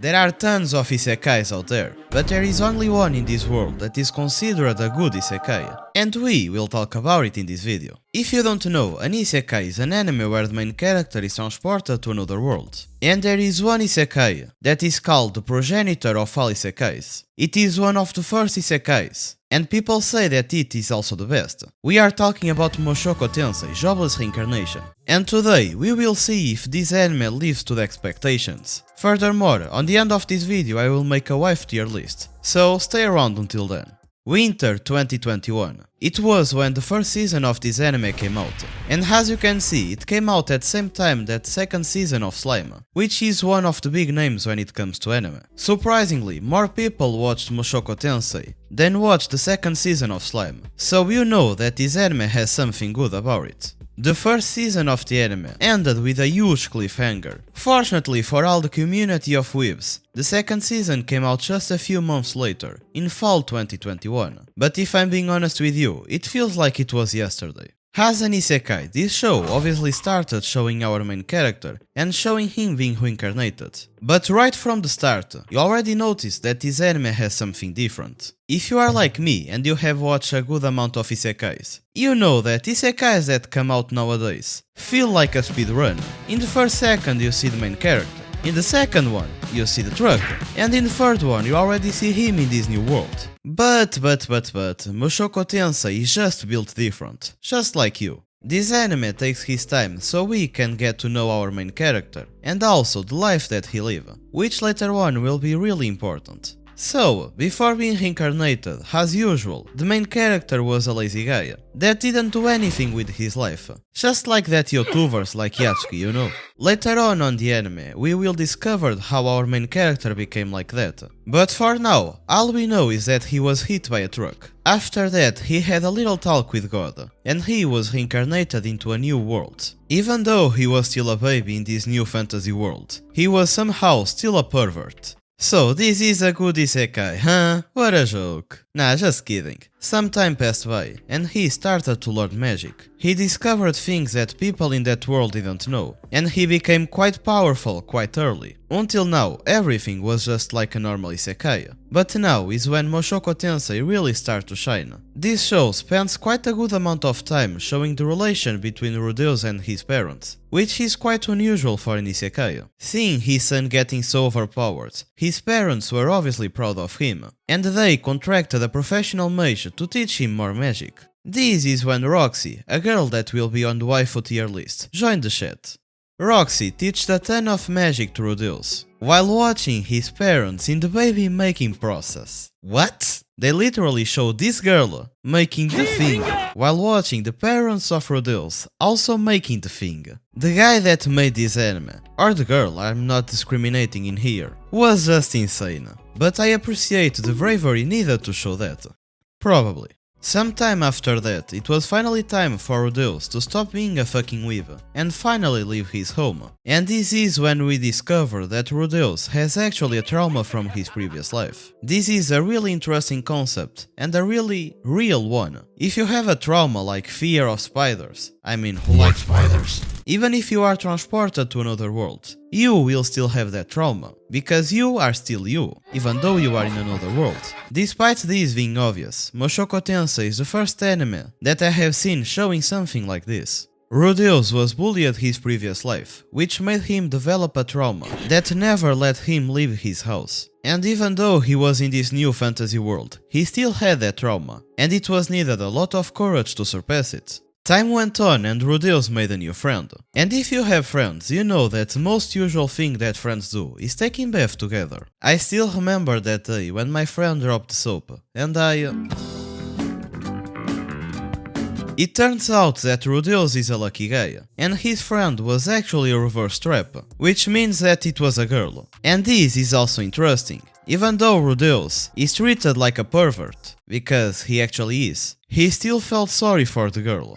There are tons of isekais out there, but there is only one in this world that is considered a good isekai, and we will talk about it in this video. If you don't know, an isekai is an anime where the main character is transported to another world. And there is one isekai that is called the progenitor of all isekais. It is one of the first isekais, and people say that it is also the best. We are talking about Mushoku Tensei, Jobless Reincarnation. And today we will see if this anime lives to the expectations. Furthermore, on the end of this video I will make a wife tier list, so stay around until then. Winter 2021. It was when the first season of this anime came out, and as you can see, it came out at the same time that the second season of Slime, which is one of the big names when it comes to anime. Surprisingly, more people watched Mushoku Tensei than watched the second season of Slime, so you know that this anime has something good about it. The first season of the anime ended with a huge cliffhanger. Fortunately for all the community of weebs, the second season came out just a few months later, in fall 2021. But if I'm being honest with you, it feels like it was yesterday. As an isekai, this show obviously started showing our main character and showing him being reincarnated. But right from the start, you already noticed that this anime has something different. If you are like me and you have watched a good amount of isekais, you know that isekais that come out nowadays feel like a speedrun. In the first second you see the main character, in the second one you see the truck, and in the third one you already see him in this new world. But Mushoku Tensei is just built different, just like you. This anime takes his time so we can get to know our main character, and also the life that he lives, which later on will be really important. So, before being reincarnated, as usual, the main character was a lazy guy that didn't do anything with his life, just like that YouTubers like Yatsuki, you know. Later on the anime, we will discover how our main character became like that. But for now, all we know is that he was hit by a truck. After that, he had a little talk with God, and he was reincarnated into a new world. Even though he was still a baby in this new fantasy world, he was somehow still a pervert. So this is a good isekai, huh? What a joke. Nah, just kidding. Some time passed by, and he started to learn magic. He discovered things that people in that world didn't know, and he became quite powerful quite early. Until now, everything was just like a normal isekai. But now is when Mushoku Tensei really starts to shine. This show spends quite a good amount of time showing the relation between Rudeus and his parents, which is quite unusual for an isekai. Seeing his son getting so overpowered, his parents were obviously proud of him, and they contracted a professional mage to teach him more magic. This is when Roxy, a girl that will be on the waifu tier list, joined the chat. Roxy teaches a ton of magic to Rudeus, while watching his parents in the baby making process. What? They literally show this girl making the thing, while watching the parents of Rudeus also making the thing. The guy that made this anime, or the girl, I'm not discriminating in here, was just insane. But I appreciate the bravery needed to show that. Probably. Sometime after that, it was finally time for Rudeus to stop being a fucking weeb and finally leave his home. And this is when we discover that Rudeus has actually a trauma from his previous life. This is a really interesting concept and a really real one. If you have a trauma like fear of spiders, I mean who likes spiders? Even if you are transported to another world, you will still have that trauma, because you are still you, even though you are in another world. Despite this being obvious, Mushoku Tensei is the first anime that I have seen showing something like this. Rudeus was bullied his previous life, which made him develop a trauma that never let him leave his house. And even though he was in this new fantasy world, he still had that trauma, and it was needed a lot of courage to surpass it. Time went on and Rudeus made a new friend. And if you have friends, you know that the most usual thing that friends do is taking bath together. I still remember that day when my friend dropped the soap, and It turns out that Rudeus is a lucky guy, and his friend was actually a reverse trap, which means that it was a girl. And this is also interesting. Even though Rudeus is treated like a pervert, because he actually is, he still felt sorry for the girl.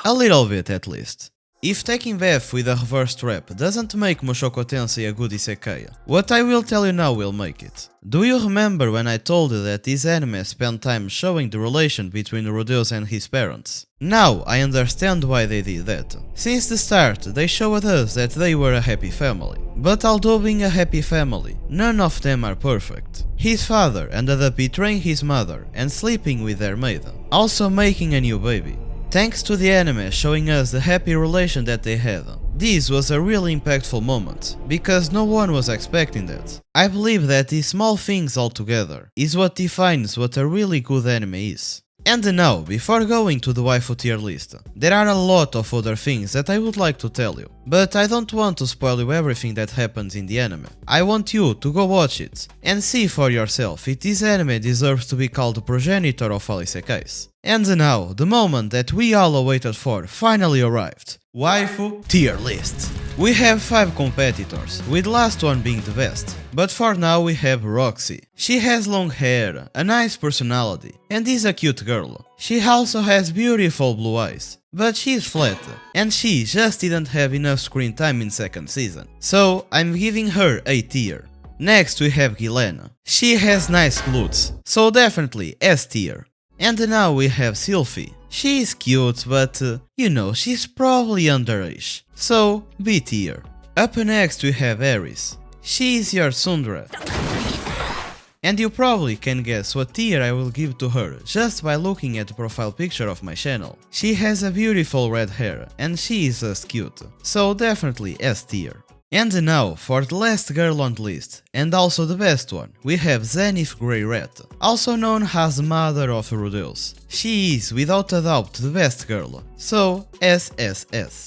A little bit at least. If taking bath with a reverse trap doesn't make Mushoku Tensei a good isekai, what I will tell you now will make it. Do you remember when I told you that this anime spent time showing the relation between Rudeus and his parents? Now I understand why they did that. Since the start they showed us that they were a happy family. But although being a happy family, none of them are perfect. His father ended up betraying his mother and sleeping with their maid, also making a new baby. Thanks to the anime showing us the happy relation that they had. This was a really impactful moment, because no one was expecting that. I believe that these small things all together is what defines what a really good anime is. And now, before going to the waifu tier list, there are a lot of other things that I would like to tell you, but I don't want to spoil you everything that happens in the anime. I want you to go watch it and see for yourself if this anime deserves to be called the progenitor of all isekais. And now, the moment that we all awaited for finally arrived. Waifu tier list. We have 5 competitors, with the last one being the best. But for now we have Roxy. She has long hair, a nice personality, and is a cute girl. She also has beautiful blue eyes, but she's flat, and she just didn't have enough screen time in second season. So I'm giving her A tier. Next we have Gilena. She has nice glutes, so definitely S tier. And now we have Sylphie. She is cute, but you know, she's probably underage, so B tier. Up next we have Aris. She is your tsundere. And you probably can guess what tier I will give to her just by looking at the profile picture of my channel. She has a beautiful red hair and she is just cute, so definitely S tier. And now, for the last girl on the list, and also the best one, we have Rudeus Greyrat, also known as the mother of Rudeus. She is without a doubt the best girl, so SSS.